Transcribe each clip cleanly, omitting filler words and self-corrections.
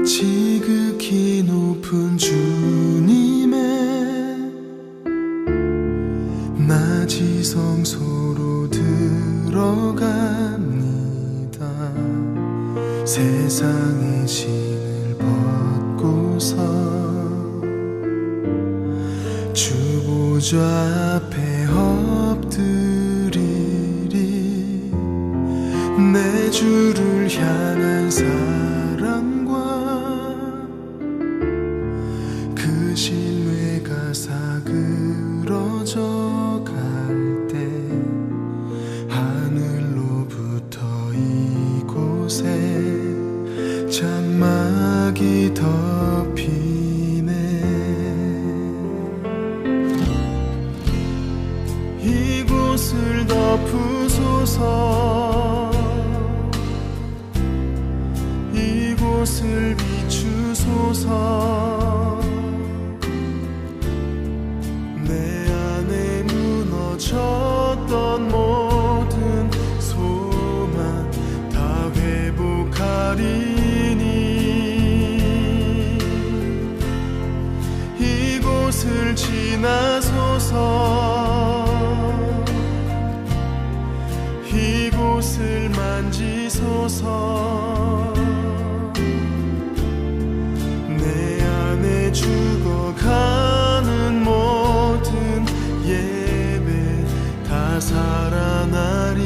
지극히 높은 주님의 낮이 성소로 들어갑니다. 세상의 신을 벗고서 주 보좌 앞에 엎드리리. 내 주를 향한 사랑과 그 신뢰가 사그러져 갈 때 하늘로부터 이곳에 장막이 덮이네. 이곳을 덮으소서. 이곳을 비추소서. 내 안에 무너졌던 모든 소망 다 회복하리니. 이곳을 지나소서. 이곳을 만지소서. 내 안에 죽어가는 모든 예배 다 살아나리라.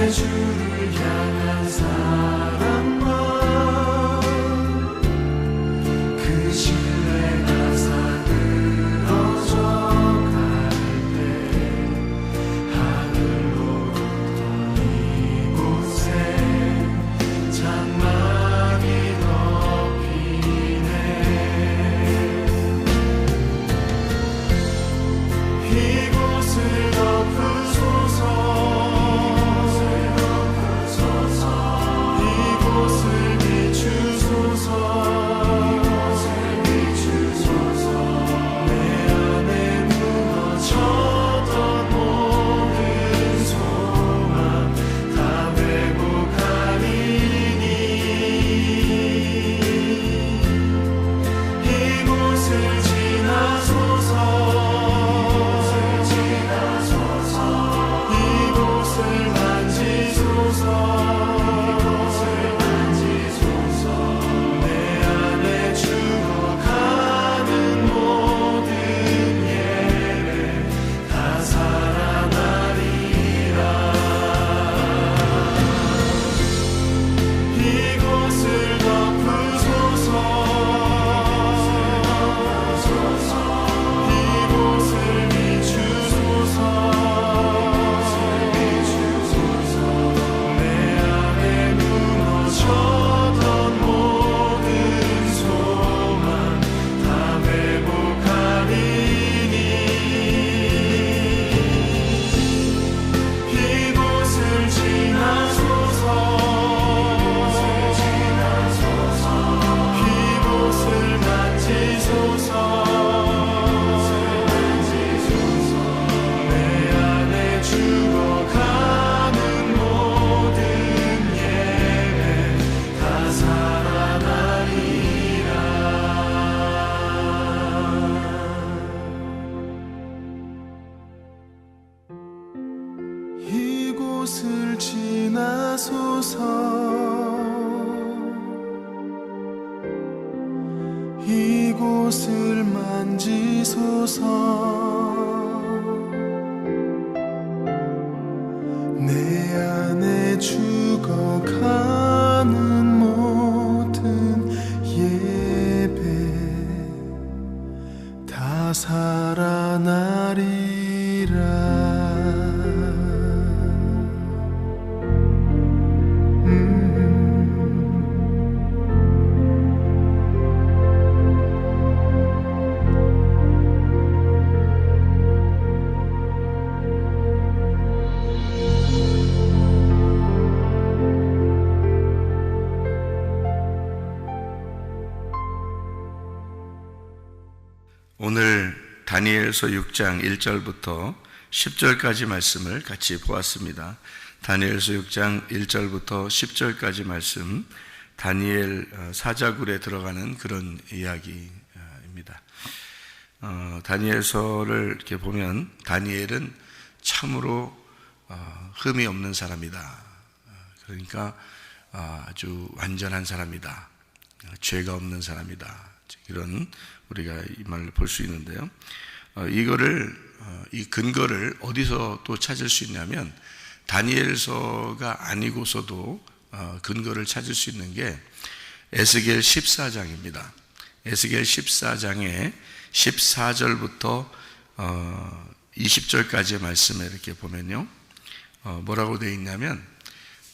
주를 향한 사랑과 그 신뢰가 사그러져 갈 때 하늘로부터 이곳에 장막이 덮이네. 이곳을 덮으소서. 이곳을 지나소서. 이 이곳을 만지소서. 다니엘서 6장 1절부터 10절까지 말씀을 같이 보았습니다. 다니엘서 6장 1절부터 10절까지 말씀, 다니엘 사자굴에 들어가는 그런 이야기입니다. 다니엘서를 이렇게 보면 다니엘은 참으로 흠이 없는 사람이다. 그러니까 아주 완전한 사람이다. 죄가 없는 사람이다. 이런 우리가 이 말을 볼 수 있는데요. 이 근거를 어디서 또 찾을 수 있냐면 다니엘서가 아니고서도 근거를 찾을 수 있는 게 에스겔 14장입니다. 에스겔 14장에 14절부터 20절까지의 말씀을 이렇게 보면요. 뭐라고 되어 있냐면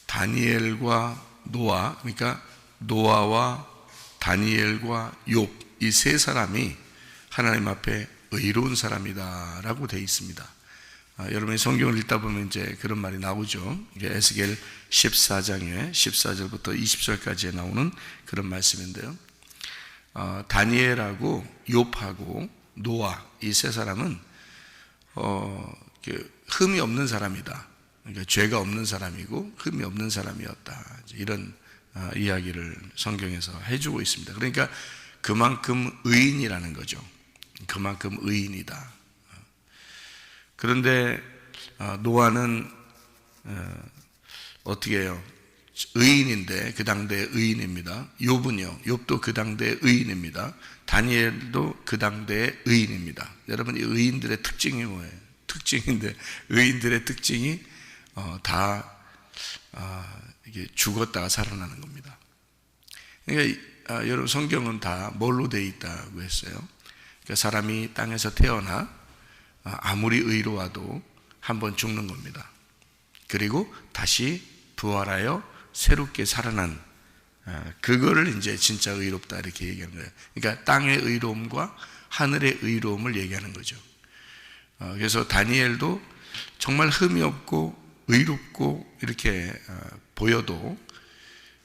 다니엘과 노아, 그러니까 노아와 다니엘과 욥, 이 세 사람이 하나님 앞에 의로운 사람이다 라고 되어 있습니다. 여러분이 성경을 읽다 보면 이제 그런 말이 나오죠. 이게 에스겔 14장에 14절부터 20절까지에 나오는 그런 말씀인데요. 다니엘하고 욥하고 노아, 이 세 사람은 흠이 없는 사람이다. 그러니까 죄가 없는 사람이고 흠이 없는 사람이었다. 이런 이야기를 성경에서 해주고 있습니다. 그러니까 그만큼 의인이라는 거죠. 그만큼 의인이다. 그런데 노아는 어떻게 해요? 의인인데 그 당대의 의인입니다. 욥은요, 욥도 그 당대의 의인입니다. 다니엘도 그 당대의 의인입니다. 여러분, 이 의인들의 특징이 뭐예요? 특징인데 의인들의 특징이 다 이게 죽었다가 살아나는 겁니다. 그러니까 여러분, 성경은 다 뭘로 되어 있다고 했어요? 그러니까 사람이 땅에서 태어나 아무리 의로워도 한번 죽는 겁니다. 그리고 다시 부활하여 새롭게 살아난, 그거를 이제 진짜 의롭다 이렇게 얘기하는 거예요. 그러니까 땅의 의로움과 하늘의 의로움을 얘기하는 거죠. 그래서 다니엘도 정말 흠이 없고 의롭고 이렇게 보여도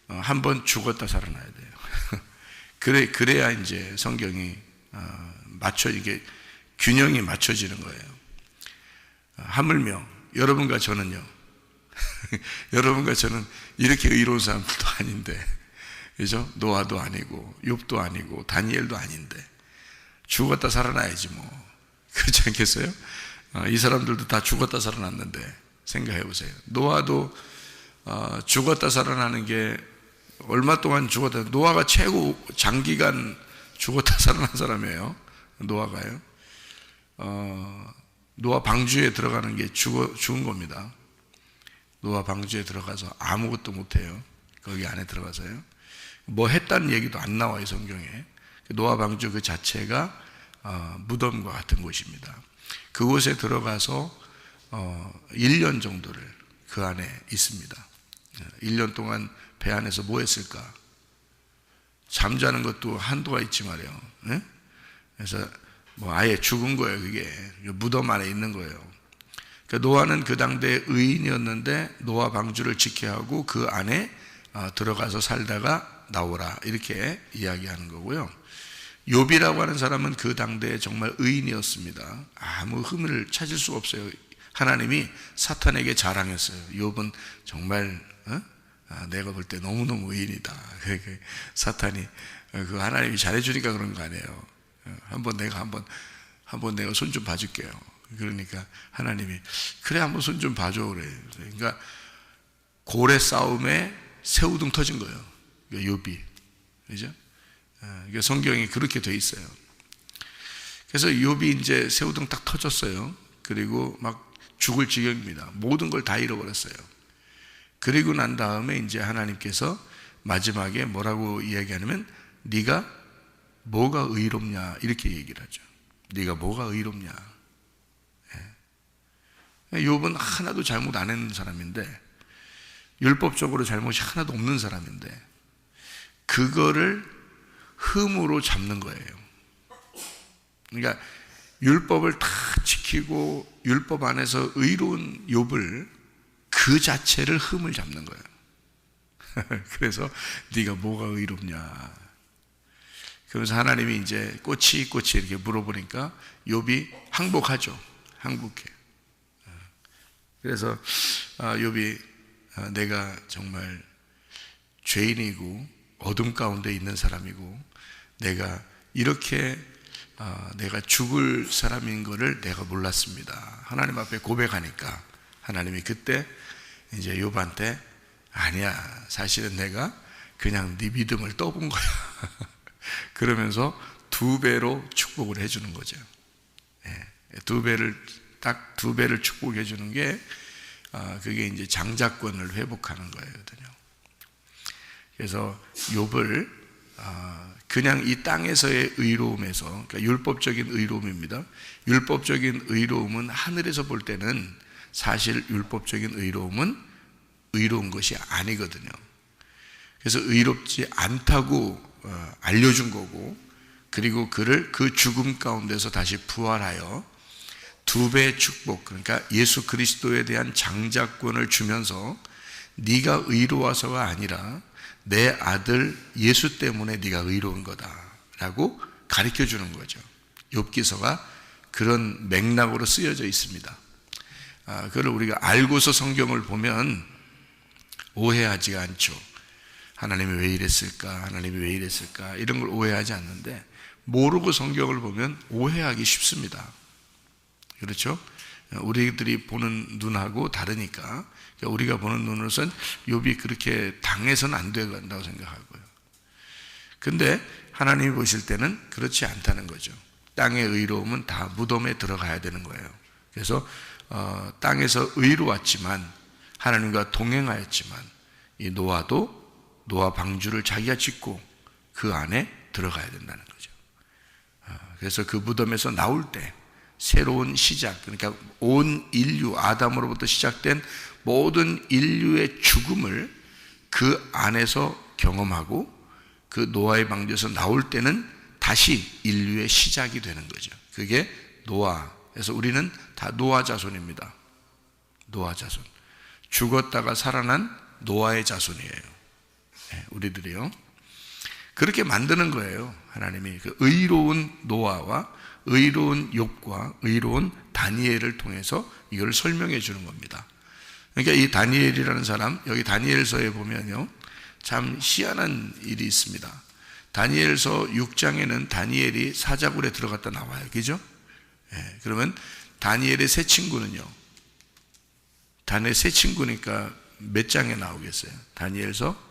한번 죽었다 살아나야 돼요. 그래야 이제 성경이 이게 균형이 맞춰지는 거예요. 하물며 여러분과 저는요, 여러분과 저는 이렇게 의로운 사람들도 아닌데, 그죠? 노아도 아니고 욥도 아니고 다니엘도 아닌데 죽었다 살아나야지 뭐. 그렇지 않겠어요? 이 사람들도 다 죽었다 살아났는데 생각해 보세요. 노아도 죽었다 살아나는 게 얼마 동안 죽었다, 노아가 최고 장기간 죽었다 살아난 사람이에요. 노아가요. 노아 방주에 들어가는 게 죽은 겁니다. 노아 방주에 들어가서 아무것도 못해요. 거기 안에 들어가서요. 뭐 했다는 얘기도 안 나와요, 성경에. 노아 방주 그 자체가 무덤과 같은 곳입니다. 그곳에 들어가서 1년 정도를 그 안에 있습니다. 1년 동안 배 안에서 뭐 했을까? 잠자는 것도 한도가 있지 말이에요. 네? 그래서 뭐 아예 죽은 거예요. 그게 무덤 안에 있는 거예요. 그러니까 노아는 그 당대의 의인이었는데 노아 방주를 지켜야 하고 그 안에 들어가서 살다가 나오라, 이렇게 이야기하는 거고요. 욥이라고 하는 사람은 그 당대에 정말 의인이었습니다. 아무 흠을 찾을 수가 없어요. 하나님이 사탄에게 자랑했어요. 욥은 정말 내가 볼 때 너무너무 의인이다. 사탄이 그 하나님이 잘해주니까 그런 거 아니에요. 한번 내가 손 좀 봐줄게요. 그러니까 하나님이 그래 한번 손 좀 봐줘 그래. 그러니까 고래 싸움에 새우등 터진 거예요. 욥이, 그죠? 그러니까 성경이 그렇게 돼 있어요. 그래서 욥이 이제 새우등 딱 터졌어요. 그리고 막 죽을 지경입니다. 모든 걸 다 잃어버렸어요. 그리고 난 다음에 이제 하나님께서 마지막에 뭐라고 이야기하냐면 네가 뭐가 의롭냐 이렇게 얘기를 하죠. 네가 뭐가 의롭냐. 욥은 하나도 잘못 안 했는 사람인데, 율법적으로 잘못이 하나도 없는 사람인데 그거를 흠으로 잡는 거예요. 그러니까 율법을 다 지키고 율법 안에서 의로운 욥을 그 자체를 흠을 잡는 거예요. 그래서 네가 뭐가 의롭냐. 그러면서 하나님이 이제 꼬치 이렇게 물어보니까 욥이 항복하죠. 항복해. 그래서 욥이 내가 정말 죄인이고 어둠 가운데 있는 사람이고 내가 이렇게 내가 죽을 사람인 것을 내가 몰랐습니다. 하나님 앞에 고백하니까 하나님이 그때 이제 욥한테 아니야, 사실은 내가 그냥 네 믿음을 떠본 거야. 그러면서 2배로 축복을 해주는 거죠. 딱 2배를 축복해 주는 게 그게 이제 장자권을 회복하는 거거든요. 그래서 욥을 그냥 이 땅에서의 의로움에서, 그러니까 율법적인 의로움입니다. 율법적인 의로움은 하늘에서 볼 때는 사실 율법적인 의로움은 의로운 것이 아니거든요. 그래서 의롭지 않다고 알려준 거고, 그리고 그를 그 죽음 가운데서 다시 부활하여 2배의 축복, 그러니까 예수 그리스도에 대한 장자권을 주면서 네가 의로워서가 아니라 내 아들 예수 때문에 네가 의로운 거다라고 가르쳐 주는 거죠. 욥기서가 그런 맥락으로 쓰여져 있습니다. 그걸 우리가 알고서 성경을 보면 오해하지가 않죠. 하나님이 왜 이랬을까? 하나님이 왜 이랬을까? 이런 걸 오해하지 않는데, 모르고 성경을 보면 오해하기 쉽습니다. 그렇죠? 우리들이 보는 눈하고 다르니까, 우리가 보는 눈으로선 욥이 그렇게 당해서는 안 된다고 생각하고요. 근데 하나님이 보실 때는 그렇지 않다는 거죠. 땅의 의로움은 다 무덤에 들어가야 되는 거예요. 그래서 땅에서 의로웠지만, 하나님과 동행하였지만, 이 노아 방주를 자기가 짓고 그 안에 들어가야 된다는 거죠. 그래서 그 무덤에서 나올 때 새로운 시작, 그러니까 온 인류, 아담으로부터 시작된 모든 인류의 죽음을 그 안에서 경험하고, 그 노아의 방주에서 나올 때는 다시 인류의 시작이 되는 거죠. 그게 노아. 그래서 우리는 다 노아 자손입니다. 노아 자손. 죽었다가 살아난 노아의 자손이에요. 우리들이요. 그렇게 만드는 거예요. 하나님이 그 의로운 노아와 의로운 욥과 의로운 다니엘을 통해서 이걸 설명해 주는 겁니다. 그러니까 이 다니엘이라는 사람, 여기 다니엘서에 보면요, 참 희한한 일이 있습니다. 다니엘서 6장에는 다니엘이 사자굴에 들어갔다 나와요. 그죠? 그러면 다니엘의 세 친구는요, 다니엘 세 친구니까 몇 장에 나오겠어요? 다니엘서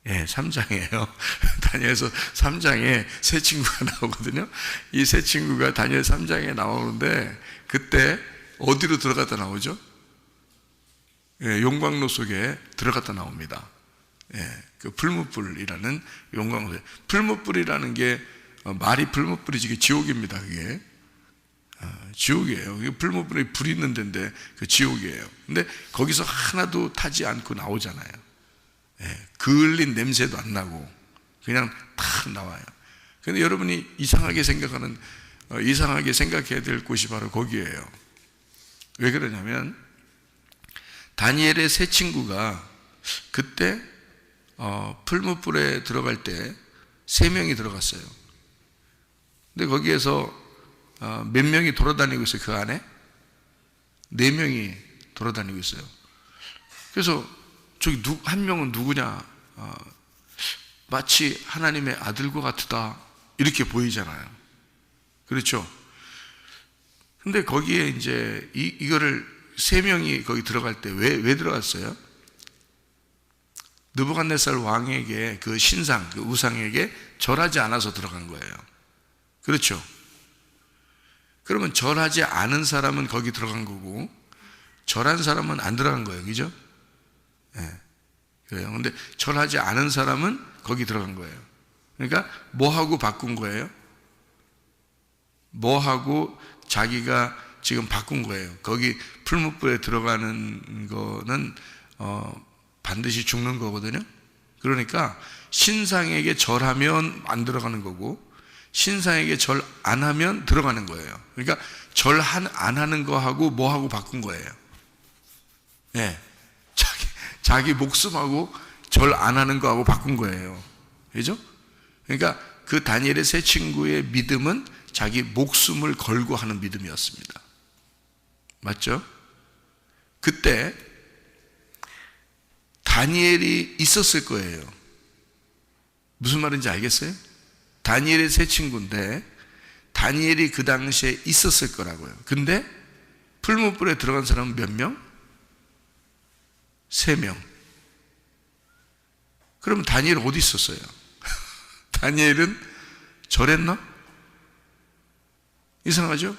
3장이에요. 다니엘서 3장에 세 친구가 나오거든요. 이 세 친구가 다니엘 3장에 나오는데, 그때 어디로 들어갔다 나오죠? 용광로 속에 들어갔다 나옵니다. 그 풀무불이라는 용광로. 풀무불이라는 게 말이 풀무불이지, 그게 지옥입니다. 그게 지옥이에요. 풀무불에 불이 있는 데인데 그 지옥이에요. 근데 거기서 하나도 타지 않고 나오잖아요. 그을린 냄새도 안 나고 그냥 탁 나와요. 근데 여러분이 이상하게 생각해야 될 곳이 바로 거기에요. 왜 그러냐면, 다니엘의 세 친구가 그때 풀무불에 들어갈 때 3명이 들어갔어요. 근데 거기에서 몇 명이 돌아다니고 있어요. 그 안에 4명이 돌아다니고 있어요. 그래서 저기 한 명은 누구냐? 마치 하나님의 아들과 같다, 이렇게 보이잖아요. 그렇죠? 근데 거기에 이제 이거를 3명이 거기 들어갈 때 왜 들어갔어요? 느부갓네살 왕에게 그 신상, 그 우상에게 절하지 않아서 들어간 거예요. 그렇죠? 그러면 절하지 않은 사람은 거기 들어간 거고, 절한 사람은 안 들어간 거예요. 그죠? 그래요. 근데 절하지 않은 사람은 거기 들어간 거예요. 그러니까 뭐하고 바꾼 거예요? 뭐하고 자기가 지금 바꾼 거예요. 거기 풀무불에 들어가는 거는 반드시 죽는 거거든요. 그러니까 신상에게 절하면 안 들어가는 거고, 신상에게 절 안 하면 들어가는 거예요. 그러니까 절 안 하는 거하고 뭐하고 바꾼 거예요. 자기 목숨하고 절 안 하는 거하고 바꾼 거예요. 그죠? 그러니까 그 다니엘의 세 친구의 믿음은 자기 목숨을 걸고 하는 믿음이었습니다. 맞죠? 그때 다니엘이 있었을 거예요. 무슨 말인지 알겠어요? 다니엘의 세 친구인데 다니엘이 그 당시에 있었을 거라고요. 근데 풀무불에 들어간 사람은 몇 명? 3명. 그러면 다니엘 어디 있었어요? 다니엘은 절했나? 이상하죠?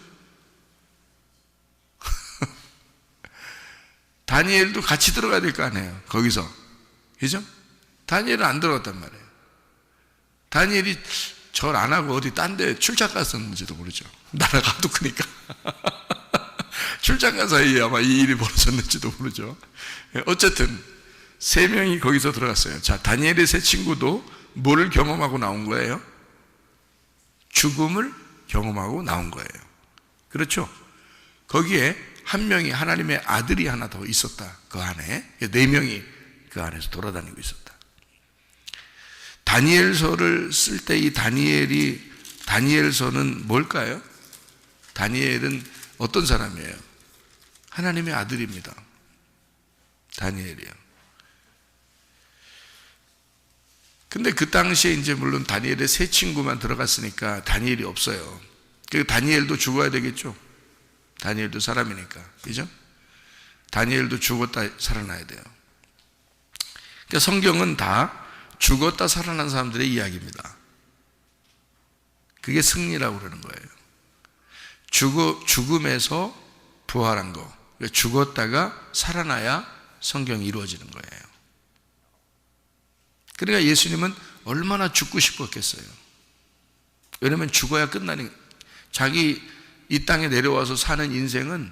다니엘도 같이 들어가야 될 거 아니에요, 거기서. 그죠? 다니엘은 안 들어갔단 말이에요. 다니엘이 절 안 하고 어디 딴 데 출장 갔었는지도 모르죠. 나라가 하도 크니까. 출장 간 사이에 아마 이 일이 벌어졌는지도 모르죠. 어쨌든 3명이 거기서 들어갔어요. 자, 다니엘의 세 친구도 뭐를 경험하고 나온 거예요? 죽음을 경험하고 나온 거예요. 그렇죠? 거기에 한 명이 하나님의 아들이 하나 더 있었다. 그 안에 4명이 그 안에서 돌아다니고 있었다. 다니엘서를 쓸 때 이 다니엘서는 뭘까요? 다니엘은 어떤 사람이에요? 하나님의 아들입니다. 다니엘이요. 근데 그 당시에 이제 물론 다니엘의 세 친구만 들어갔으니까 다니엘이 없어요. 그 다니엘도 죽어야 되겠죠. 다니엘도 사람이니까. 그죠? 다니엘도 죽었다 살아나야 돼요. 그러니까 성경은 다 죽었다 살아난 사람들의 이야기입니다. 그게 승리라고 그러는 거예요. 죽음에서 부활한 거. 그러니까 죽었다가 살아나야 성경이 이루어지는 거예요. 그러니까 예수님은 얼마나 죽고 싶었겠어요. 왜냐하면 죽어야 끝나는, 자기 이 땅에 내려와서 사는 인생은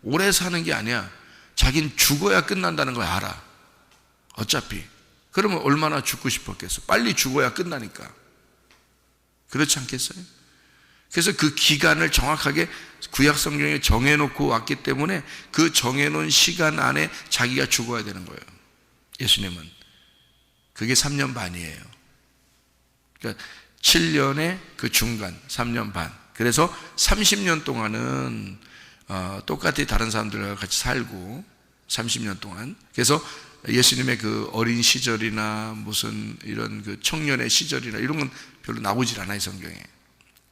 오래 사는 게 아니야. 자기는 죽어야 끝난다는 걸 알아. 어차피. 그러면 얼마나 죽고 싶었겠어. 빨리 죽어야 끝나니까. 그렇지 않겠어요? 그래서 그 기간을 정확하게 구약 성경에 정해놓고 왔기 때문에 그 정해놓은 시간 안에 자기가 죽어야 되는 거예요. 예수님은. 그게 3년 반이에요. 그러니까 7년의 그 중간, 3년 반. 그래서 30년 동안은 똑같이 다른 사람들과 같이 살고 30년 동안. 그래서 예수님의 그 어린 시절이나 무슨 이런 그 청년의 시절이나 이런 건 별로 나오질 않아요, 성경에.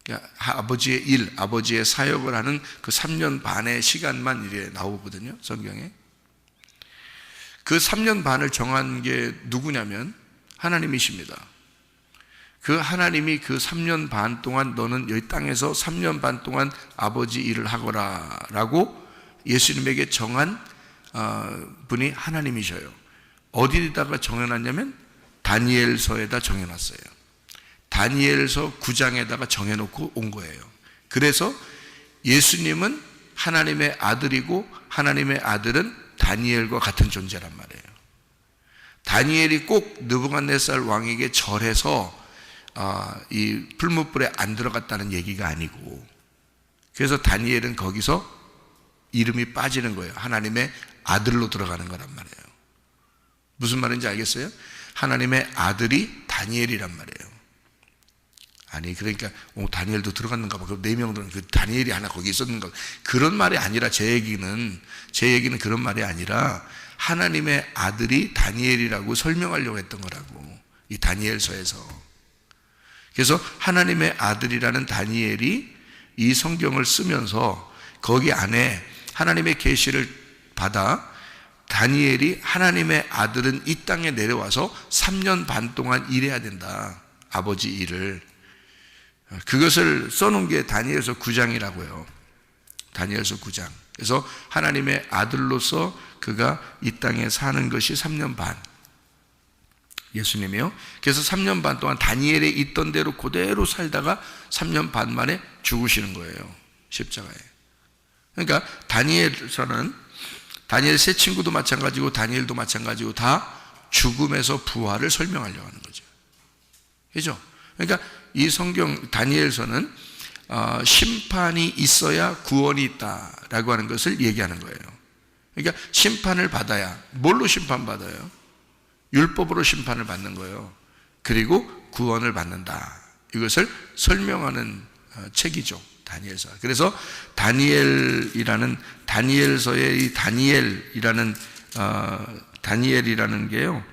그러니까 아버지의 일, 아버지의 사역을 하는 그 3년 반의 시간만 이래 나오거든요, 성경에. 그 3년 반을 정한 게 누구냐면 하나님이십니다. 그 하나님이 그 3년 반 동안 너는 여기 땅에서 3년 반 동안 아버지 일을 하거라 라고 예수님에게 정한 분이 하나님이셔요. 어디다가 정해놨냐면 다니엘서에다 정해놨어요. 다니엘서 9장에다가 정해놓고 온 거예요. 그래서 예수님은 하나님의 아들이고 하나님의 아들은 다니엘과 같은 존재란 말이에요. 다니엘이 꼭 느부갓네살 왕에게 절해서 이 풀무불에 안 들어갔다는 얘기가 아니고, 그래서 다니엘은 거기서 이름이 빠지는 거예요. 하나님의 아들로 들어가는 거란 말이에요. 무슨 말인지 알겠어요? 하나님의 아들이 다니엘이란 말이에요. 아니 그러니까 다니엘도 들어갔는가 봐. 그럼 4명들은 그 다니엘이 하나 거기 있었는가 봐. 그런 말이 아니라 제 얘기는 그런 말이 아니라 하나님의 아들이 다니엘이라고 설명하려고 했던 거라고, 이 다니엘서에서. 그래서 하나님의 아들이라는 다니엘이 이 성경을 쓰면서 거기 안에 하나님의 계시를 받아 다니엘이 하나님의 아들은 이 땅에 내려와서 3년 반 동안 일해야 된다, 아버지 일을. 그것을 써놓은 게 다니엘서 9장이라고요. 다니엘서 9장. 그래서 하나님의 아들로서 그가 이 땅에 사는 것이 3년 반. 예수님이요. 그래서 3년 반 동안 다니엘에 있던 대로 그대로 살다가 3년 반 만에 죽으시는 거예요, 십자가에. 그러니까 다니엘서는 다니엘 세 친구도 마찬가지고 다니엘도 마찬가지고 다 죽음에서 부활을 설명하려고 하는 거죠. 그죠? 그러니까 이 성경 다니엘서는 심판이 있어야 구원이 있다라고 하는 것을 얘기하는 거예요. 그러니까 심판을 받아야, 뭘로 심판받아요? 율법으로 심판을 받는 거예요. 그리고 구원을 받는다. 이것을 설명하는 책이죠. 다니엘서. 그래서 다니엘이라는 다니엘서의 이 다니엘이라는 게요,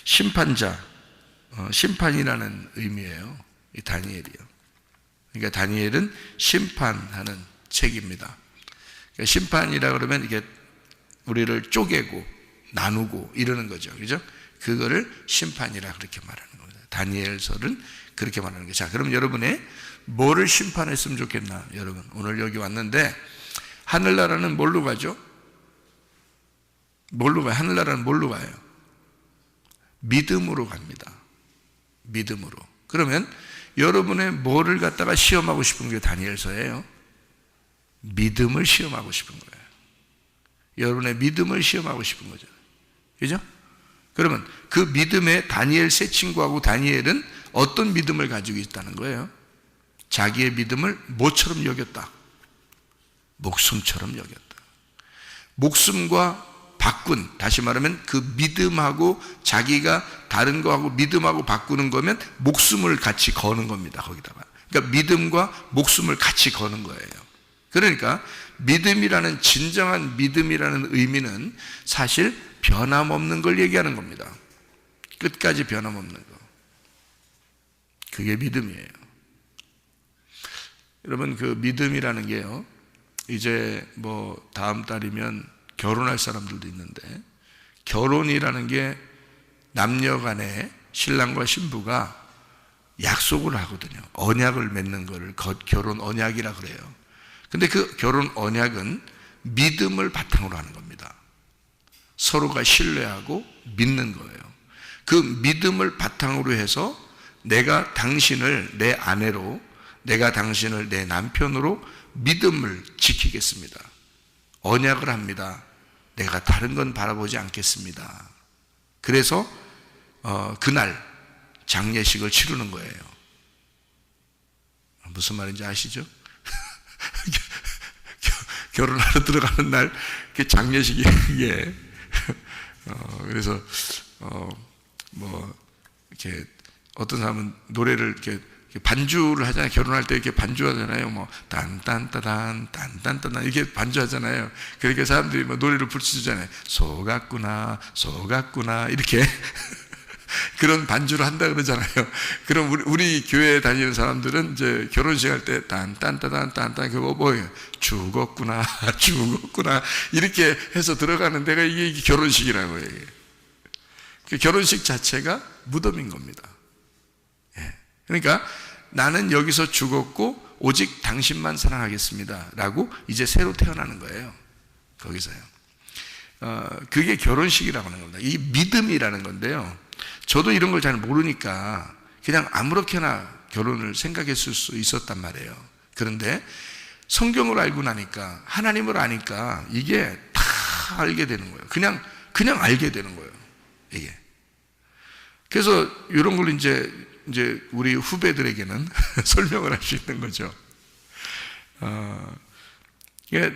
심판자, 심판이라는 의미예요. 이 다니엘이요. 그러니까 다니엘은 심판하는 책입니다. 그러니까 심판이라 그러면 이게 우리를 쪼개고 나누고 이러는 거죠. 그죠? 그거를 심판이라 그렇게 말하는 겁니다. 다니엘서는 그렇게 말하는 거죠. 자, 그럼 여러분의 뭐를 심판했으면 좋겠나? 여러분, 오늘 여기 왔는데 하늘나라는 뭘로 가죠? 뭘로 가요? 하늘나라는 뭘로 가요? 믿음으로 갑니다. 믿음으로. 그러면 여러분의 뭐를 갖다가 시험하고 싶은 게 다니엘서예요? 믿음을 시험하고 싶은 거예요. 여러분의 믿음을 시험하고 싶은 거죠. 그죠? 그러면 그 믿음에 다니엘 세 친구하고 다니엘은 어떤 믿음을 가지고 있다는 거예요? 자기의 믿음을 뭐처럼 여겼다? 목숨처럼 여겼다. 목숨과 바꾼, 다시 말하면 그 믿음하고 자기가 다른 거하고 믿음하고 바꾸는 거면 목숨을 같이 거는 겁니다. 거기다가. 그러니까 믿음과 목숨을 같이 거는 거예요. 그러니까 믿음이라는, 진정한 믿음이라는 의미는 사실 변함없는 걸 얘기하는 겁니다. 끝까지 변함없는 거. 그게 믿음이에요. 여러분, 그 믿음이라는 게요, 이제 뭐 다음 달이면 결혼할 사람들도 있는데, 결혼이라는 게 남녀 간에 신랑과 신부가 약속을 하거든요. 언약을 맺는 거를 결혼 언약이라 그래요. 근데 그 결혼 언약은 믿음을 바탕으로 하는 겁니다. 서로가 신뢰하고 믿는 거예요. 그 믿음을 바탕으로 해서 내가 당신을 내 아내로, 내가 당신을 내 남편으로 믿음을 지키겠습니다. 언약을 합니다. 내가 다른 건 바라보지 않겠습니다. 그래서 그날 장례식을 치르는 거예요. 무슨 말인지 아시죠? 결혼하러 들어가는 날 그 장례식이 이게 그래서 뭐 이렇게 어떤 사람은 노래를 이렇게 반주를 하잖아요. 결혼할 때 이렇게 반주하잖아요. 뭐 딴딴따단 딴딴따단 이렇게 반주하잖아요. 그러니까 사람들이 뭐 노래를 부르시잖아요. 속았구나 속았구나 이렇게 그런 반주를 한다 그러잖아요. 그럼 우리 교회에 다니는 사람들은 이제 결혼식 할 때 딴딴따단 딴딴 그거 뭐예요? 죽었구나 죽었구나 이렇게 해서 들어가는 데가 이게 결혼식이라고 해요. 그 결혼식 자체가 무덤인 겁니다. 그러니까 나는 여기서 죽었고 오직 당신만 사랑하겠습니다 라고 이제 새로 태어나는 거예요. 거기서요. 그게 결혼식이라고 하는 겁니다. 이 믿음이라는 건데요, 저도 이런 걸 잘 모르니까 그냥 아무렇게나 결혼을 생각했을 수 있었단 말이에요. 그런데 성경을 알고 나니까, 하나님을 아니까 이게 다 알게 되는 거예요. 그냥 알게 되는 거예요. 이게. 그래서 이런 걸 이제 우리 후배들에게는 설명을 할 수 있는 거죠. 이게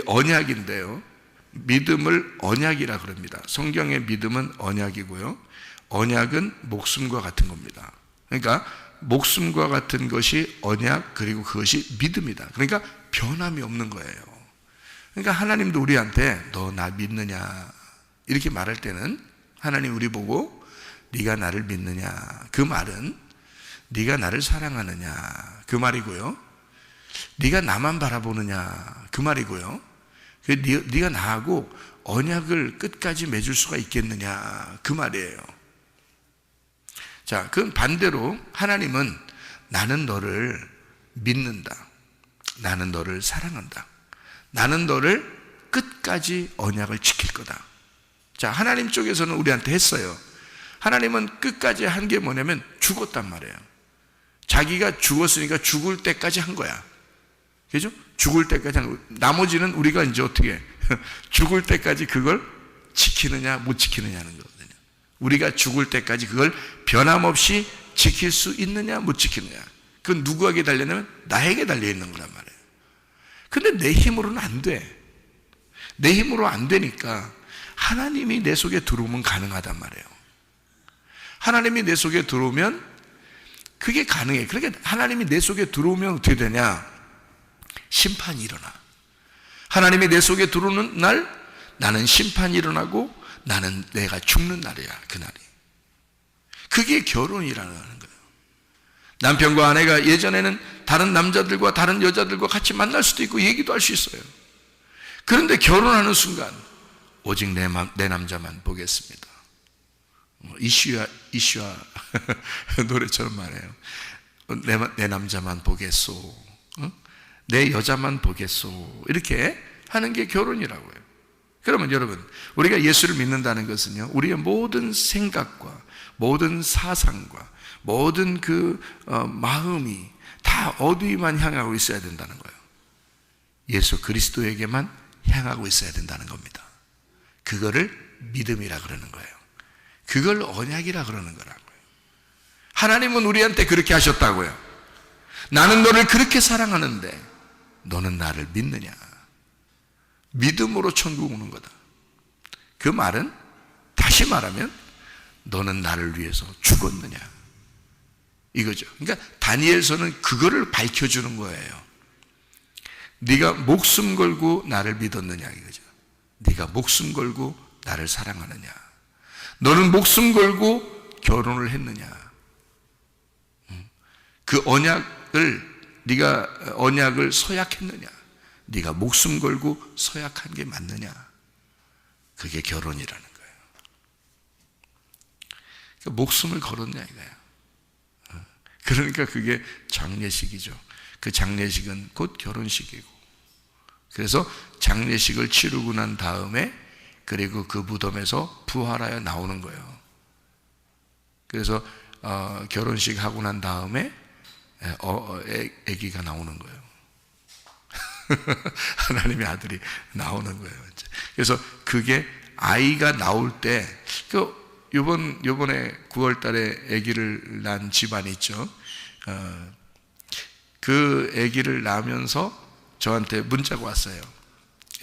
언약인데요. 믿음을 언약이라 그럽니다. 성경의 믿음은 언약이고요. 언약은 목숨과 같은 겁니다. 그러니까 목숨과 같은 것이 언약, 그리고 그것이 믿음이다. 그러니까 변함이 없는 거예요. 그러니까 하나님도 우리한테 너 나 믿느냐 이렇게 말할 때는 하나님 우리 보고 네가 나를 믿느냐, 그 말은 네가 나를 사랑하느냐 그 말이고요. 네가 나만 바라보느냐 그 말이고요. 네가 나하고 언약을 끝까지 맺을 수가 있겠느냐 그 말이에요. 자, 그건 반대로 하나님은 나는 너를 믿는다, 나는 너를 사랑한다, 나는 너를 끝까지 언약을 지킬 거다. 자, 하나님 쪽에서는 우리한테 했어요. 하나님은 끝까지 한 게 뭐냐면 죽었단 말이에요. 자기가 죽었으니까 죽을 때까지 한 거야. 그죠? 죽을 때까지 한 거. 나머지는 우리가 이제 어떻게 죽을 때까지 그걸 지키느냐 못 지키느냐 하는 거거든요. 우리가 죽을 때까지 그걸 변함없이 지킬 수 있느냐 못 지키느냐, 그건 누구에게 달려있냐면 나에게 달려있는 거란 말이에요. 근데 내 힘으로는 안 돼. 내 힘으로 안 되니까 하나님이 내 속에 들어오면 가능하단 말이에요. 하나님이 내 속에 들어오면 그게 가능해. 그러니까 하나님이 내 속에 들어오면 어떻게 되냐? 심판이 일어나. 하나님이 내 속에 들어오는 날 나는 심판이 일어나고 나는 내가 죽는 날이야. 그날이. 그게 결혼이라는 거예요. 남편과 아내가 예전에는 다른 남자들과 다른 여자들과 같이 만날 수도 있고 얘기도 할 수 있어요. 그런데 결혼하는 순간 오직 내 남자만 보겠습니다. 이슈야 노래처럼 말해요. 내 남자만 보겠소. 내 여자만 보겠소. 이렇게 하는 게 결혼이라고요. 그러면 여러분, 우리가 예수를 믿는다는 것은요, 우리의 모든 생각과 모든 사상과 모든 마음이 다 어디만 향하고 있어야 된다는 거예요. 예수 그리스도에게만 향하고 있어야 된다는 겁니다. 그거를 믿음이라 그러는 거예요. 그걸 언약이라 그러는 거라고요. 하나님은 우리한테 그렇게 하셨다고요. 나는 너를 그렇게 사랑하는데 너는 나를 믿느냐? 믿음으로 천국 오는 거다. 그 말은 다시 말하면 너는 나를 위해서 죽었느냐? 이거죠. 그러니까 다니엘서는 그거를 밝혀주는 거예요. 네가 목숨 걸고 나를 믿었느냐 이거죠. 네가 목숨 걸고 나를 사랑하느냐? 너는 목숨 걸고 결혼을 했느냐? 그 네가 언약을 서약했느냐? 네가 목숨 걸고 서약한 게 맞느냐? 그게 결혼이라는 거예요. 그러니까 목숨을 걸었냐 이거야. 그러니까 그게 장례식이죠. 그 장례식은 곧 결혼식이고, 그래서 장례식을 치르고 난 다음에 그리고 그 무덤에서 부활하여 나오는 거예요. 그래서 결혼식 하고 난 다음에 아기가 나오는 거예요. 하나님의 아들이 나오는 거예요. 그래서 그게 아이가 나올 때, 요번에 9월 달에 아기를 낳은 집안이 있죠. 그 아기를 낳으면서 저한테 문자가 왔어요.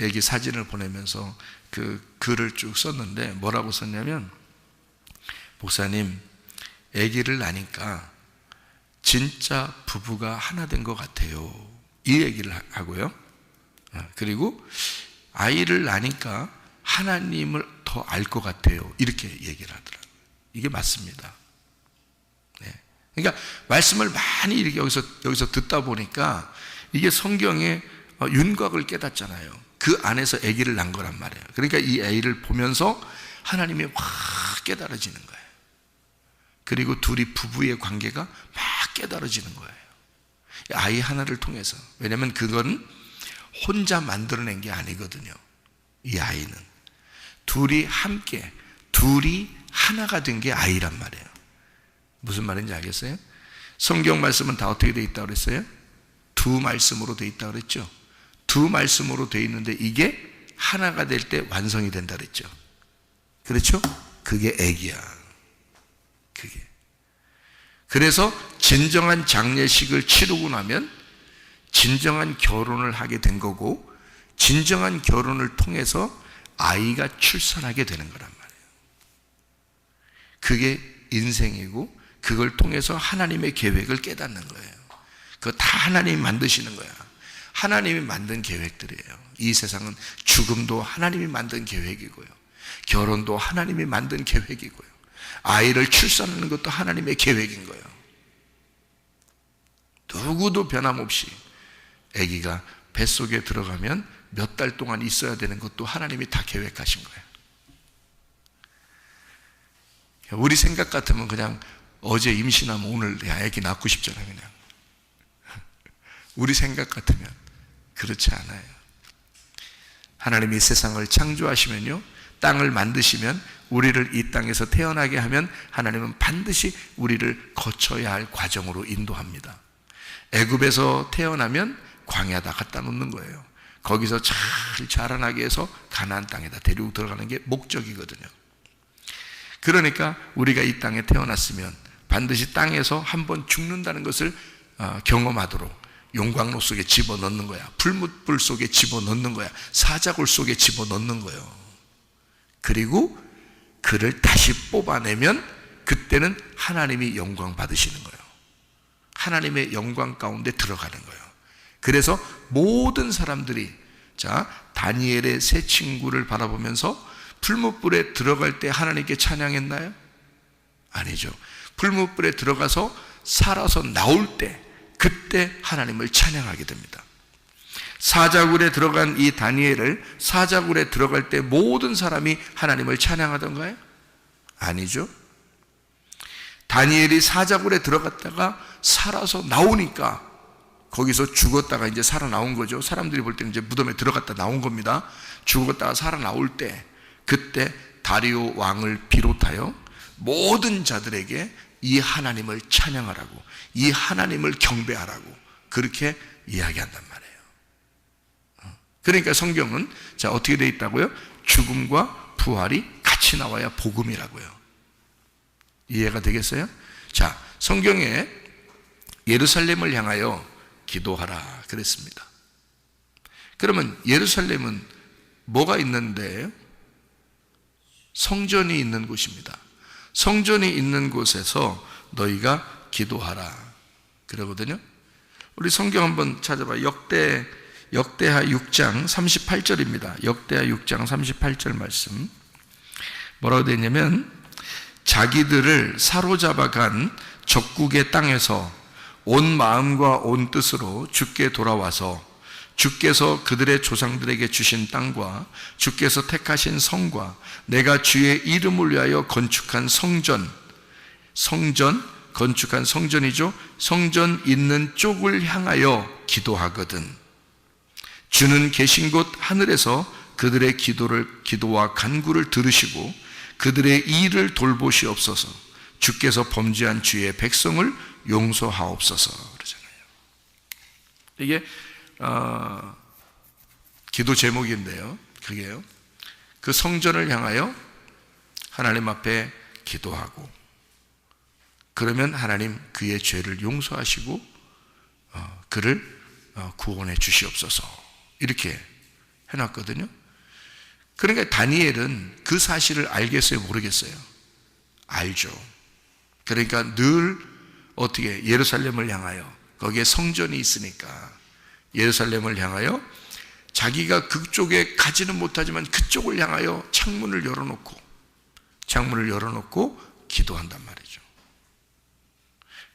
아기 사진을 보내면서 그 글을 쭉 썼는데 뭐라고 썼냐면, 목사님, 아기를 낳으니까 진짜 부부가 하나 된 것 같아요. 이 얘기를 하고요. 그리고 아이를 낳으니까 하나님을 더 알 것 같아요. 이렇게 얘기를 하더라고요. 이게 맞습니다. 네. 그러니까 말씀을 많이 이렇게 여기서 듣다 보니까 이게 성경의 윤곽을 깨닫잖아요. 그 안에서 아기를 낳은 거란 말이에요. 그러니까 이 아이를 보면서 하나님이 확 깨달아지는 거예요. 그리고 둘이 부부의 관계가 막 깨달아지는 거예요. 아이 하나를 통해서. 왜냐하면 그건 혼자 만들어낸 게 아니거든요. 이 아이는 둘이 함께, 둘이 하나가 된 게 아이란 말이에요. 무슨 말인지 알겠어요? 성경 말씀은 다 어떻게 되어 있다고 그랬어요? 두 말씀으로 되어 있다고 그랬죠. 두 말씀으로 되어 있는데 이게 하나가 될 때 완성이 된다 그랬죠. 그렇죠? 그게 아기야. 그게. 그래서 진정한 장례식을 치르고 나면 진정한 결혼을 하게 된 거고, 진정한 결혼을 통해서 아이가 출산하게 되는 거란 말이에요. 그게 인생이고, 그걸 통해서 하나님의 계획을 깨닫는 거예요. 그거 다 하나님이 만드시는 거야. 하나님이 만든 계획들이에요. 이 세상은 죽음도 하나님이 만든 계획이고요, 결혼도 하나님이 만든 계획이고요, 아이를 출산하는 것도 하나님의 계획인 거예요. 누구도 변함없이 아기가 뱃속에 들어가면 몇 달 동안 있어야 되는 것도 하나님이 다 계획하신 거예요. 우리 생각 같으면 그냥 어제 임신하면 오늘 내 아기 낳고 싶잖아요. 그냥 우리 생각 같으면 그렇지 않아요. 하나님이 세상을 창조하시면요, 땅을 만드시면, 우리를 이 땅에서 태어나게 하면 하나님은 반드시 우리를 거쳐야 할 과정으로 인도합니다. 애굽에서 태어나면 광야에다 갖다 놓는 거예요. 거기서 잘 자라나게 해서 가나안 땅에다 데리고 들어가는 게 목적이거든요. 그러니까 우리가 이 땅에 태어났으면 반드시 땅에서 한번 죽는다는 것을 경험하도록 용광로 속에 집어넣는 거야. 풀무불 속에 집어넣는 거야. 사자굴 속에 집어넣는 거예요. 그리고 그를 다시 뽑아내면 그때는 하나님이 영광 받으시는 거예요. 하나님의 영광 가운데 들어가는 거예요. 그래서 모든 사람들이 다니엘의 세 친구를 바라보면서 풀무불에 들어갈 때 하나님께 찬양했나요? 아니죠. 풀무불에 들어가서 살아서 나올 때, 그때 하나님을 찬양하게 됩니다. 사자굴에 들어간 이 다니엘을 사자굴에 들어갈 때 모든 사람이 하나님을 찬양하던가요? 아니죠. 다니엘이 사자굴에 들어갔다가 살아서 나오니까 거기서 죽었다가 이제 살아나온 거죠. 사람들이 볼 때는 이제 무덤에 들어갔다 나온 겁니다. 죽었다가 살아나올 때, 그때 다리오 왕을 비롯하여 모든 자들에게 이 하나님을 찬양하라고, 이 하나님을 경배하라고 그렇게 이야기한단 말이에요. 그러니까 성경은 어떻게 되어 있다고요? 죽음과 부활이 같이 나와야 복음이라고요. 이해가 되겠어요? 성경에 예루살렘을 향하여 기도하라 그랬습니다. 그러면 예루살렘은 뭐가 있는데요? 성전이 있는 곳입니다. 성전이 있는 곳에서 너희가 기도하라 그러거든요. 우리 성경 한번 찾아봐. 역대하 6장 38절입니다. 역대하 6장 38절 말씀 뭐라고 되어 있냐면, 자기들을 사로잡아간 적국의 땅에서 온 마음과 온 뜻으로 주께 돌아와서 주께서 그들의 조상들에게 주신 땅과 주께서 택하신 성과 내가 주의 이름을 위하여 건축한 성전, 건축한 성전이죠. 성전 있는 쪽을 향하여 기도하거든. 주는 계신 곳 하늘에서 그들의 기도와 간구를 들으시고 그들의 일을 돌보시옵소서. 주께서 범죄한 주의 백성을 용서하옵소서 그러잖아요. 이게 기도 제목인데요. 그게요. 그 성전을 향하여 하나님 앞에 기도하고, 그러면 하나님 그의 죄를 용서하시고 그를 구원해 주시옵소서 이렇게 해놨거든요. 그러니까 다니엘은 그 사실을 알겠어요, 모르겠어요? 알죠. 그러니까 늘 어떻게 예루살렘을 향하여, 거기에 성전이 있으니까 예루살렘을 향하여 자기가 그쪽에 가지는 못하지만 그쪽을 향하여 창문을 열어놓고 기도한단 말이죠.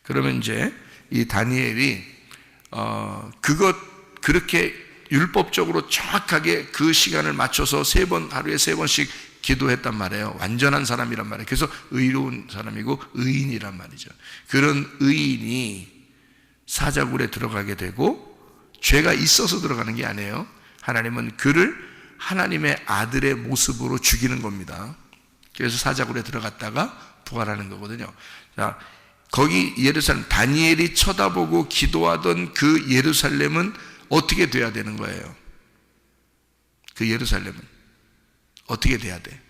그러면 이제 이 다니엘이 그렇게 율법적으로 정확하게 그 시간을 맞춰서 하루에 3번씩 기도했단 말이에요. 완전한 사람이란 말이에요. 그래서 의로운 사람이고 의인이란 말이죠. 그런 의인이 사자굴에 들어가게 되고, 죄가 있어서 들어가는 게 아니에요. 하나님은 그를 하나님의 아들의 모습으로 죽이는 겁니다. 그래서 사자굴에 들어갔다가 부활하는 거거든요. 거기 예루살렘, 다니엘이 쳐다보고 기도하던 그 예루살렘은 어떻게 돼야 되는 거예요? 그 예루살렘은 어떻게 돼야 돼?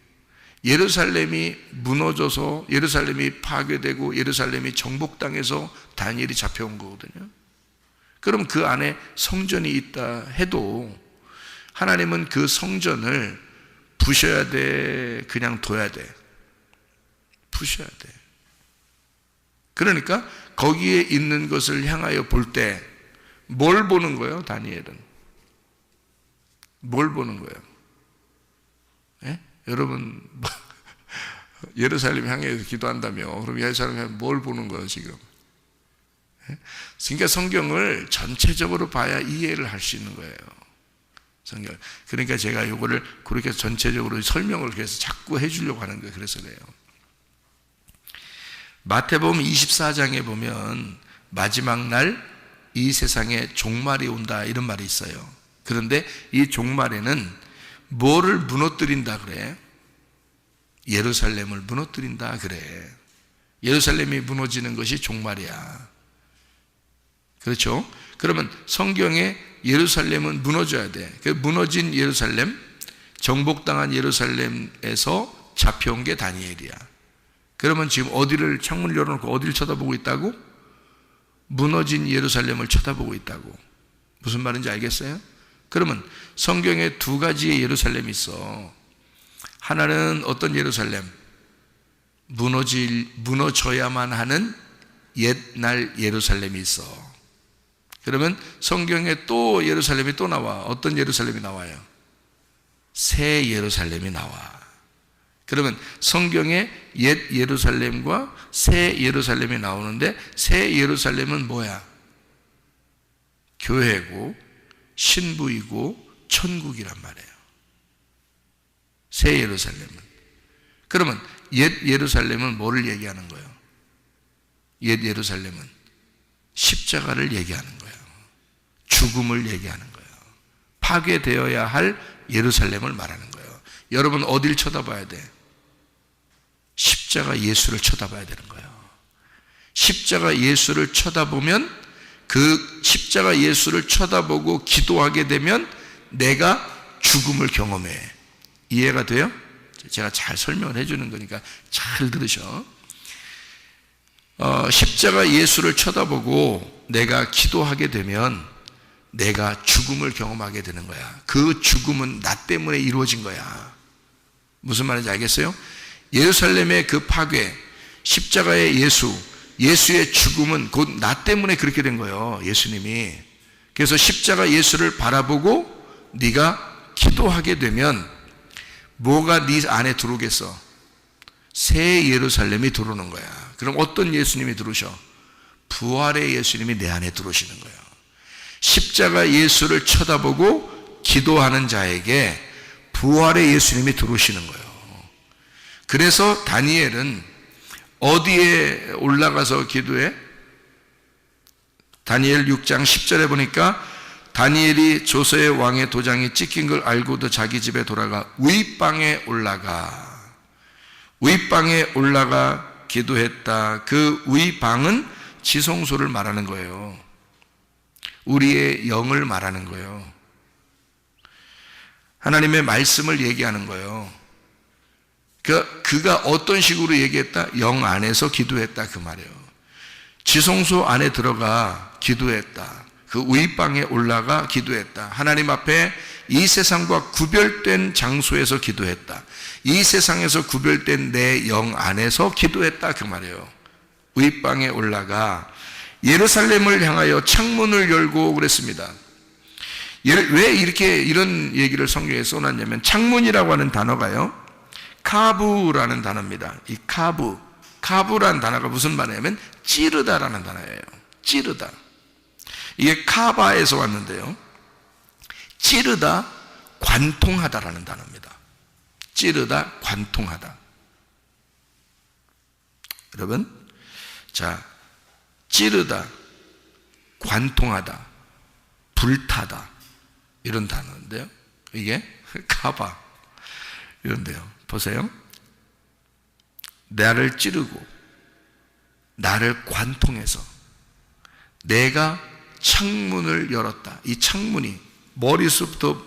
예루살렘이 무너져서 예루살렘이 파괴되고 예루살렘이 정복당해서 다니엘이 잡혀온 거거든요. 그럼 그 안에 성전이 있다 해도 하나님은 그 성전을 부셔야 돼? 그냥 둬야 돼? 부셔야 돼. 그러니까 거기에 있는 것을 향하여 볼 때 뭘 보는 거예요? 다니엘은 뭘 보는 거예요? 예? 여러분 예루살렘 향해서 기도한다며, 그럼 예루살렘 향해 뭘 보는 거예요 지금? 예? 그러니까 성경을 전체적으로 봐야 이해를 할 수 있는 거예요. 성경. 그러니까 제가 이거를 그렇게 전체적으로 설명을 그래서 자꾸 해주려고 하는 거예요. 그래서 그래요. 마태복음 24장에 보면 마지막 날 이 세상에 종말이 온다 이런 말이 있어요. 그런데 이 종말에는 뭐를 무너뜨린다 그래? 예루살렘을 무너뜨린다 그래. 예루살렘이 무너지는 것이 종말이야. 그렇죠? 그러면 성경에 예루살렘은 무너져야 돼. 그 무너진 예루살렘, 정복당한 예루살렘에서 잡혀온 게 다니엘이야. 그러면 지금 어디를 창문을 열어놓고 어디를 쳐다보고 있다고? 무너진 예루살렘을 쳐다보고 있다고. 무슨 말인지 알겠어요? 그러면 성경에 두 가지의 예루살렘이 있어. 하나는 어떤 예루살렘? 무너져야만 하는 옛날 예루살렘이 있어. 그러면 성경에 또 예루살렘이 또 나와. 어떤 예루살렘이 나와요? 새 예루살렘이 나와. 그러면 성경에 옛 예루살렘과 새 예루살렘이 나오는데, 새 예루살렘은 뭐야? 교회고 신부이고 천국이란 말이에요. 새 예루살렘은. 그러면 옛 예루살렘은 뭐를 얘기하는 거예요? 옛 예루살렘은 십자가를 얘기하는 거예요. 죽음을 얘기하는 거예요. 파괴되어야 할 예루살렘을 말하는 거예요. 여러분 어딜 쳐다봐야 돼? 십자가 예수를 쳐다봐야 되는 거예요. 십자가 예수를 쳐다보면, 그 십자가 예수를 쳐다보고 기도하게 되면 내가 죽음을 경험해. 이해가 돼요? 제가 잘 설명을 해주는 거니까 잘 들으셔. 십자가 예수를 쳐다보고 내가 기도하게 되면 내가 죽음을 경험하게 되는 거야. 그 죽음은 나 때문에 이루어진 거야. 무슨 말인지 알겠어요? 예루살렘의 그 파괴, 십자가의 예수의 죽음은 곧 나 때문에 그렇게 된 거예요. 예수님이. 그래서 십자가 예수를 바라보고 네가 기도하게 되면 뭐가 네 안에 들어오겠어? 새 예루살렘이 들어오는 거야. 그럼 어떤 예수님이 들어오셔? 부활의 예수님이 내 안에 들어오시는 거예요. 십자가 예수를 쳐다보고 기도하는 자에게 부활의 예수님이 들어오시는 거예요. 그래서 다니엘은 어디에 올라가서 기도해? 다니엘 6장 10절에 보니까 다니엘이 조서의 왕의 도장이 찍힌 걸 알고도 자기 집에 돌아가 윗방에 올라가 기도했다. 그 윗방은 지성소를 말하는 거예요. 우리의 영을 말하는 거예요. 하나님의 말씀을 얘기하는 거예요. 그가 어떤 식으로 얘기했다? 영 안에서 기도했다 그 말이에요. 지성소 안에 들어가 기도했다. 그 윗방에 올라가 기도했다. 하나님 앞에 이 세상과 구별된 장소에서 기도했다. 이 세상에서 구별된 내 영 안에서 기도했다 그 말이에요. 윗방에 올라가 예루살렘을 향하여 창문을 열고 그랬습니다. 왜 이렇게 이런 얘기를 성경에 써놨냐면, 창문이라고 하는 단어가요, 카부라는 단어입니다. 이 카부라는 단어가 무슨 말이냐면 찌르다라는 단어예요. 찌르다. 이게 카바에서 왔는데요, 찌르다, 관통하다라는 단어입니다. 찌르다, 관통하다. 여러분, 자, 찌르다, 관통하다, 불타다, 이런 단어인데요, 이게 카바 이런데요. 보세요. 나를 찌르고 나를 관통해서 내가 창문을 열었다. 이 창문이, 머리수부터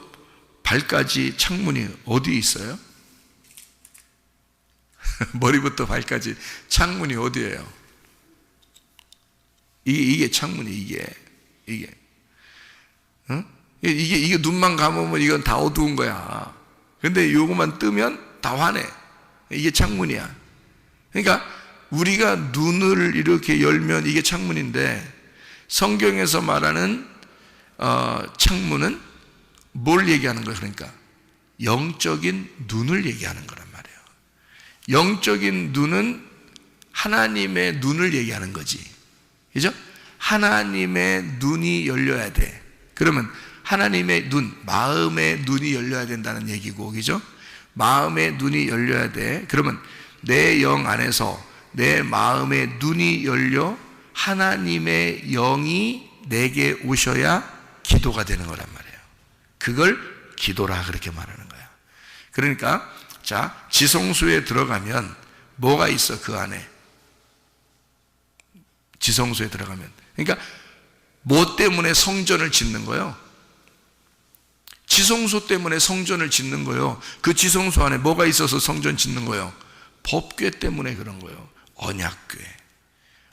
발까지 창문이 어디 있어요? 머리부터 발까지 창문이 어디예요? 이게 창문이, 이게 눈만 감으면 이건 다 어두운 거야. 근데 요거만 뜨면 다 환해. 이게 창문이야. 그러니까 우리가 눈을 이렇게 열면 이게 창문인데, 성경에서 말하는 창문은 뭘 얘기하는 거예요? 그러니까 영적인 눈을 얘기하는 거란 말이에요. 영적인 눈은 하나님의 눈을 얘기하는 거지. 그죠? 하나님의 눈이 열려야 돼. 그러면 하나님의 눈, 마음의 눈이 열려야 된다는 얘기고, 그죠? 마음의 눈이 열려야 돼. 그러면 내 영 안에서 내 마음의 눈이 열려 하나님의 영이 내게 오셔야 기도가 되는 거란 말이에요. 그걸 기도라 그렇게 말하는 거야. 그러니까 자, 지성소에 들어가면 뭐가 있어? 그 안에 지성소에 들어가면, 그러니까 뭐 때문에 성전을 짓는 거예요? 지성소 때문에 성전을 짓는 거예요. 그 지성소 안에 뭐가 있어서 성전 짓는 거예요? 법궤 때문에 그런 거예요. 언약궤.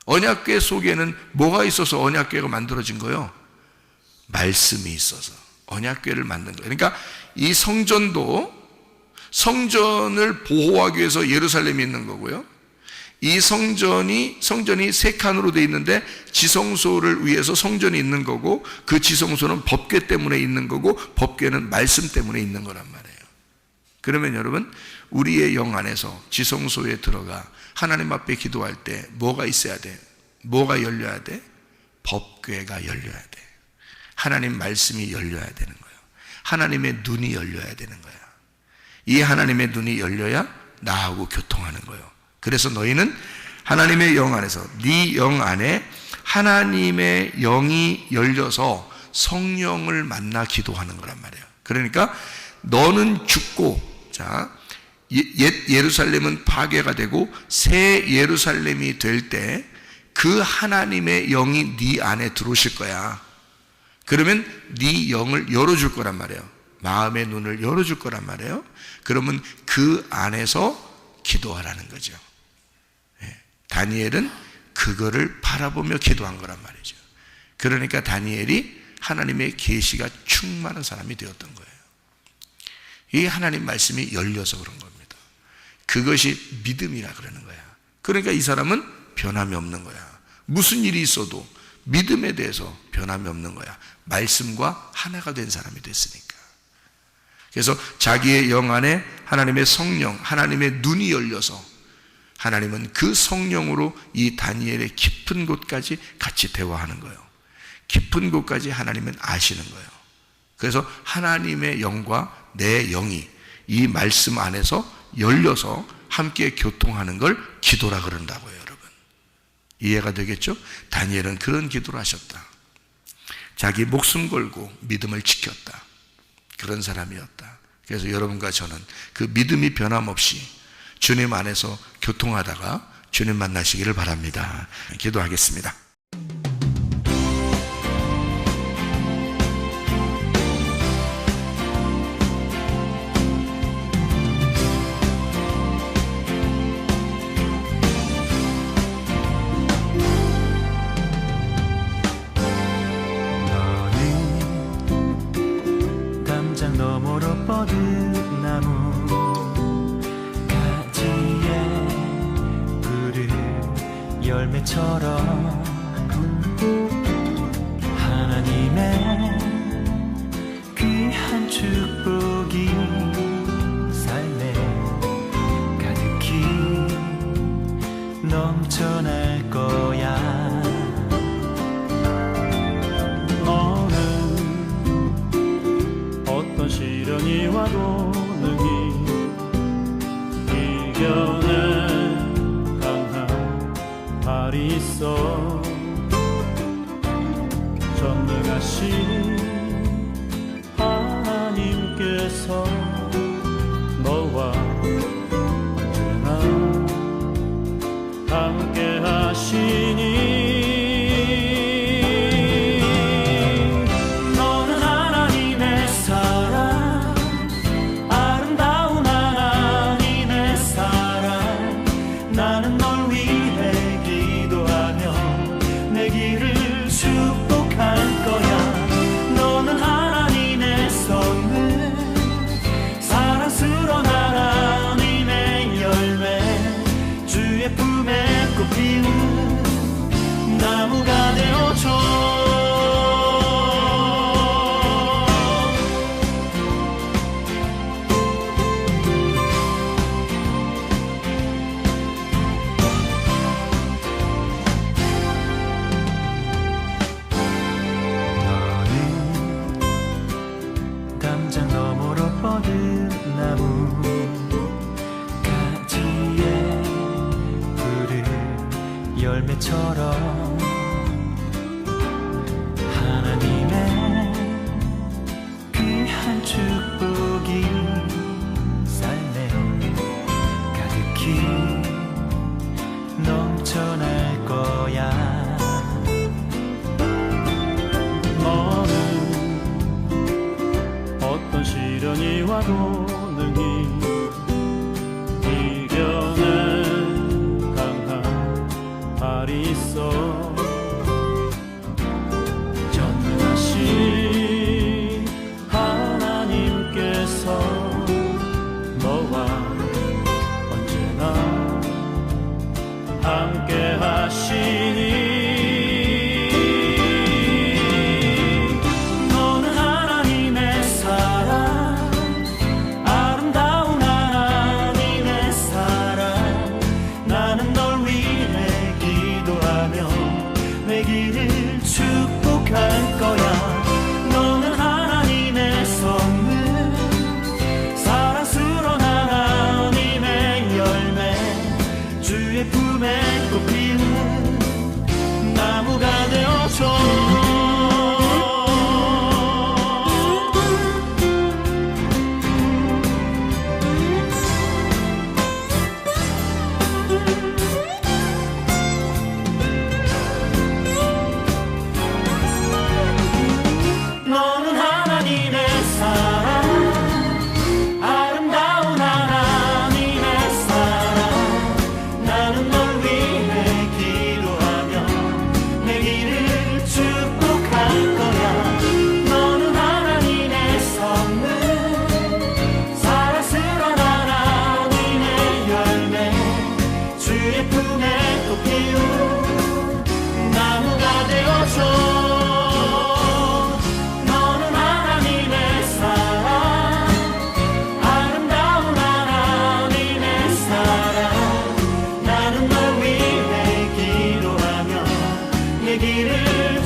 언약궤 속에는 뭐가 있어서 언약궤가 만들어진 거예요? 말씀이 있어서 언약궤를 만든 거예요. 그러니까 이 성전도 성전을 보호하기 위해서 예루살렘이 있는 거고요, 이 성전이 세 칸으로 되어 있는데 지성소를 위해서 성전이 있는 거고, 그 지성소는 법궤 때문에 있는 거고, 법궤는 말씀 때문에 있는 거란 말이에요. 그러면 여러분, 우리의 영 안에서 지성소에 들어가 하나님 앞에 기도할 때 뭐가 있어야 돼? 뭐가 열려야 돼? 법궤가 열려야 돼. 하나님 말씀이 열려야 되는 거예요. 하나님의 눈이 열려야 되는 거야. 이 하나님의 눈이 열려야 나하고 교통하는 거예요. 그래서 너희는 하나님의 영 안에서, 네 영 안에 하나님의 영이 열려서 성령을 만나 기도하는 거란 말이에요. 그러니까 너는 죽고, 자, 옛 예루살렘은 파괴가 되고 새 예루살렘이 될 때 그 하나님의 영이 네 안에 들어오실 거야. 그러면 네 영을 열어줄 거란 말이에요. 마음의 눈을 열어줄 거란 말이에요. 그러면 그 안에서 기도하라는 거죠. 다니엘은 그거를 바라보며 기도한 거란 말이죠. 그러니까 다니엘이 하나님의 계시가 충만한 사람이 되었던 거예요. 이 하나님 말씀이 열려서 그런 겁니다. 그것이 믿음이라 그러는 거야. 그러니까 이 사람은 변함이 없는 거야. 무슨 일이 있어도 믿음에 대해서 변함이 없는 거야. 말씀과 하나가 된 사람이 됐으니까. 그래서 자기의 영 안에 하나님의 성령, 하나님의 눈이 열려서 하나님은 그 성령으로 이 다니엘의 깊은 곳까지 같이 대화하는 거예요. 깊은 곳까지 하나님은 아시는 거예요. 그래서 하나님의 영과 내 영이 이 말씀 안에서 열려서 함께 교통하는 걸 기도라 그런다고요, 여러분. 이해가 되겠죠? 다니엘은 그런 기도를 하셨다. 자기 목숨 걸고 믿음을 지켰다. 그런 사람이었다. 그래서 여러분과 저는 그 믿음이 변함없이 주님 안에서 교통하다가 주님 만나시기를 바랍니다. 기도하겠습니다. 너는 담장 너머로 뻗은 나무 열매처럼 하나님의 귀한 축복이 삶에 가득히 넘쳐날 거야. 너는 어떤 시련이 와도 능히 이겨내 발이 있어. 전능하신 하나님께서 너와 언제나 함께 하시니. 너는 하나님의 사랑, 아름다운 하나님의 사랑. 나는 널 위해 내 길을 축복할 거야. 너는 하나님의 선물, 사랑스러운 하나님의 열매. 주의 품에 꽃피는 나무가 되어줘. 담장 너머로 뻗은 나무 가지에 푸른 열매처럼 하나님의 귀한 축복이 삶에 가득히 넘쳐날 거야. 너는 어떤 시련이 와도 능히 이겨내 강한 발이 있어. 전능하신 하나님께서 너와 언제나 축복할 거야. 너는 하나님의 선물, 사랑스러운 하나님의 열매, 주의 품에 꽃 피우는 나무가 되어줘. 너는 하나님의 사랑, 아름다운 하나님의 사랑. 나는 널 위해 기도하며 내 길을 축복할 거야. 너는 하나님의 선물, 사랑스러운 하나님의 열매, 주의 품에 꽃 피운 나무가 되어줘. 내 길을